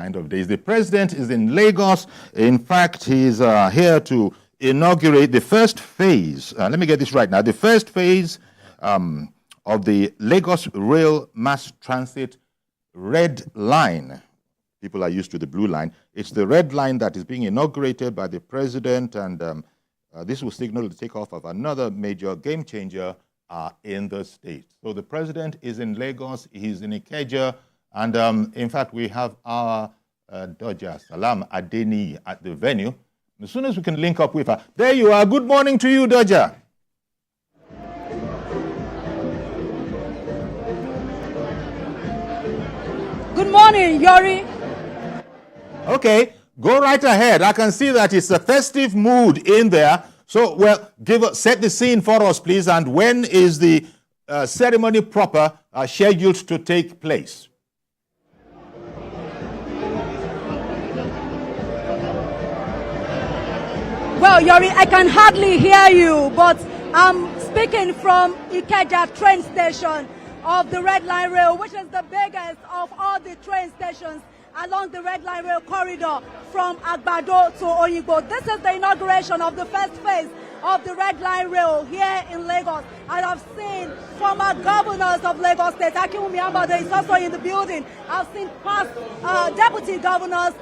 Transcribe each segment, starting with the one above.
kind of days. The president is in Lagos. In fact, he's here to inaugurate the first phase. Let me get this right now. The first phase of the Lagos Rail Mass Transit Red Line. People are used to the blue line. It's the red line that is being inaugurated by the president, and this will signal the takeoff of another major game changer in the state. So the president is in Lagos, he's in Ikeja, and in fact, we have our Adedoja, Salam-Adeniyi at the venue. As soon as we can link up with her. There you are. Good morning to you, Doja. Good morning, Yori. Okay, go right ahead. I can see that it's a festive mood in there. So, well, set the scene for us, please. And when is the ceremony proper scheduled to take place? Well, Yori, I can hardly hear you, but I'm speaking from Ikeja train station of the Red Line Rail, which is the biggest of all the train stations along the Red Line Rail corridor from Agbado to Oyigbo. This is the inauguration of the first phase of the Red Line Rail here in Lagos. And I've seen former governors of Lagos State. Akinwumi Ambode is also in the building. I've seen past deputy governors,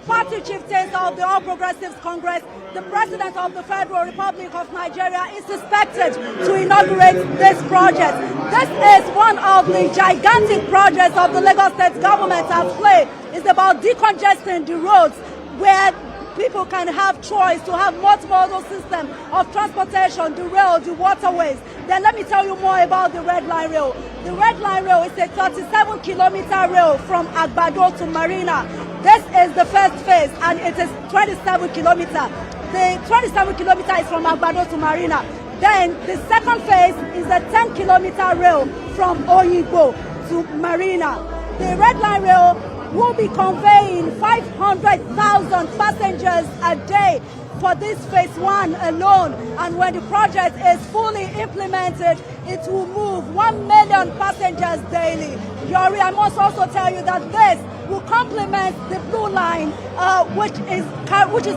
party chieftains of the All Progressives Congress. The President of the Federal Republic of Nigeria is expected to inaugurate this project. This is one of the gigantic projects of the Lagos State government has played. It's about decongesting the roads where people can have choice to have multimodal system of transportation, the rail, the waterways. Then let me tell you more about the Red Line Rail. The Red Line Rail is a 37-kilometer rail from Agbado to Marina. This is the first phase, and it is 27 kilometers. The 27 kilometers is from Agbado to Marina. Then the second phase is a 10-kilometer rail from Oyigbo to Marina. The Red Line Rail will be conveying 500,000 passengers a day for this phase one alone. And when the project is fully implemented, it will move 1 million passengers daily. Yori, I must also tell you that this will complement the blue line, which is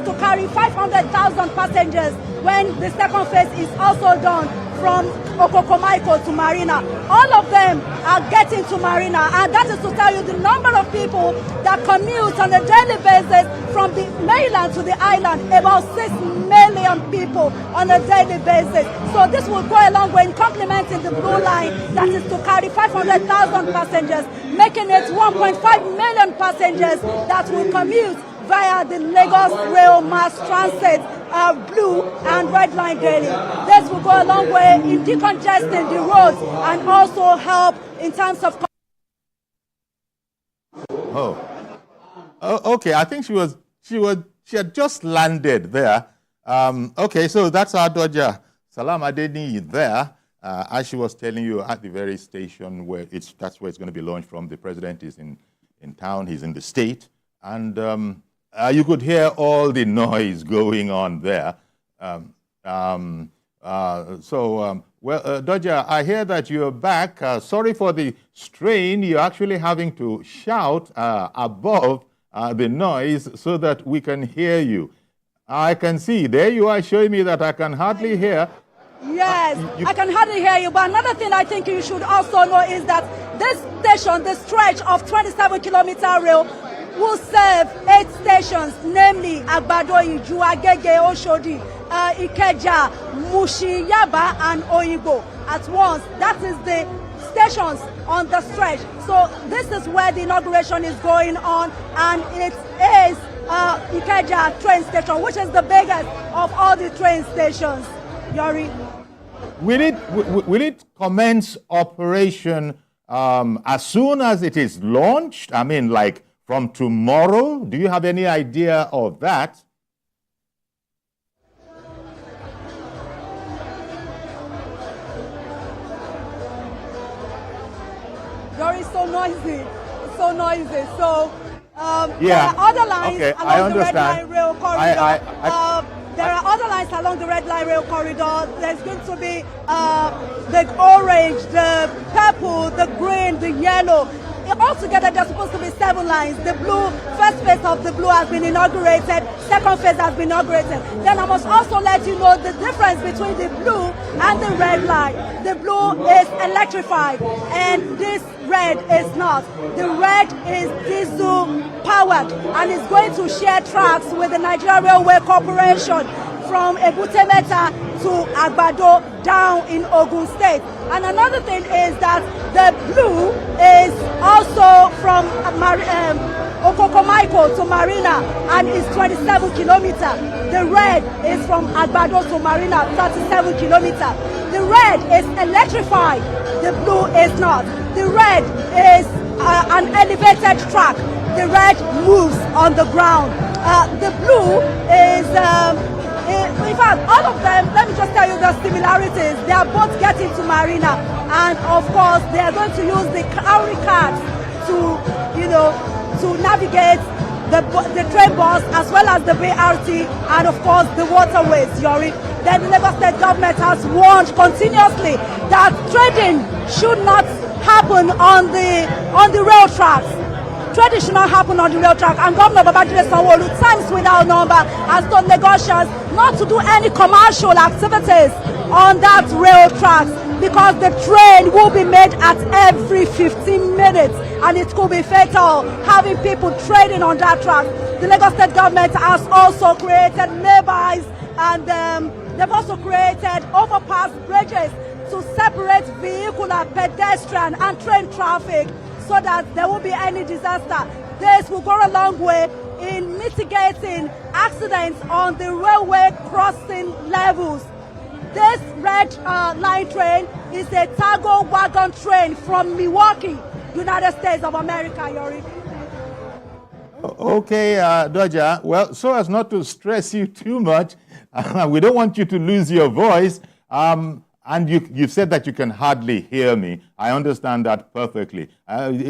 to carry 500,000 passengers when the second phase is also done from Okokomaiko to Marina. All of them are getting to Marina, and that is to tell you the number of people that commute on a daily basis from the mainland to the island, about 6 million people on a daily basis. So this will go a long way in complementing the blue line that is to carry 500,000 passengers, making it 1.5 million passengers that will commute via the Lagos Rail Mass Transit blue and red line daily. This will go a long way in decongesting the roads and also help in terms of... Okay. I think she had just landed there. Okay, so that's our Adedoja, Salam-Adeniyi there. As she was telling you, at the very station where that's where it's going to be launched from. The president is in town, he's in the state, and you could hear all the noise going on there. Doja, I hear that you're back. Sorry for the strain. You're actually having to shout above the noise so that we can hear you. I can see. There you are showing me that I can hardly hear. Yes, I can hardly hear you. But another thing I think you should also know is that this station, the stretch of 27-kilometer rail, will serve 8 stations, namely Agbado, Iju, Agege, Oshodi, Ikeja, Mushi, Yaba, and Oyigbo at once. That is the stations on the stretch. So this is where the inauguration is going on, and it is Ikeja train station, which is the biggest of all the train stations. Yori. Will it commence operation as soon as it is launched? I mean, like from tomorrow? Do you have any idea of that? Very so noisy. It's so noisy. So yeah. There are other lines along the Red Line Rail corridor. There are other lines along the Red Line Rail corridor. There's going to be the orange, the purple, the green, the yellow. Altogether, there's supposed to be 7 lines. The blue, first phase of the blue has been inaugurated. Second phase has been inaugurated. Then I must also let you know the difference between the blue and the red line. The blue is electrified, and this red is not. The red is diesel powered and is going to share tracks with the Nigeria Railway Corporation from Ebute Metta to Agbado down in Ogun State. And another thing is that the blue is also from Okokomaiko to Marina and is 27 kilometers. The red is from Agbado to Marina, 37 kilometers. The red is electrified, the blue is not. The red is an elevated track. The red moves on the ground. The blue is, in fact, all of them, let me just tell you the similarities. They are both getting to Marina, and of course, they are going to use the cowrie carts to, to navigate the train bus as well as the BRT and of course the waterways, Yori. Then the Lagos State government has warned continuously that trading should not happen on the rail tracks. Trading should not happen on the rail track, and Governor Babajide Sanwo-Olu, times without number, has told Lagosians not to do any commercial activities on that rail tracks because the train will be made at every 15 minutes and it could be fatal having people trading on that track. The Lagos State government has also created laybys and they've also created overpass bridges to separate vehicular, pedestrian and train traffic so that there won't be any disaster. This will go a long way in mitigating accidents on the railway crossing levels. This red line train is a cargo wagon train from Milwaukee, United States of America, Yori. Okay, Doja. Well, so as not to stress you too much, we don't want you to lose your voice. And you said that you can hardly hear me. I understand that perfectly.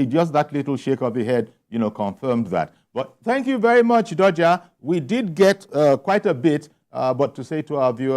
Just that little shake of the head, confirmed that. But thank you very much, Doja. We did get quite a bit, but to say to our viewers,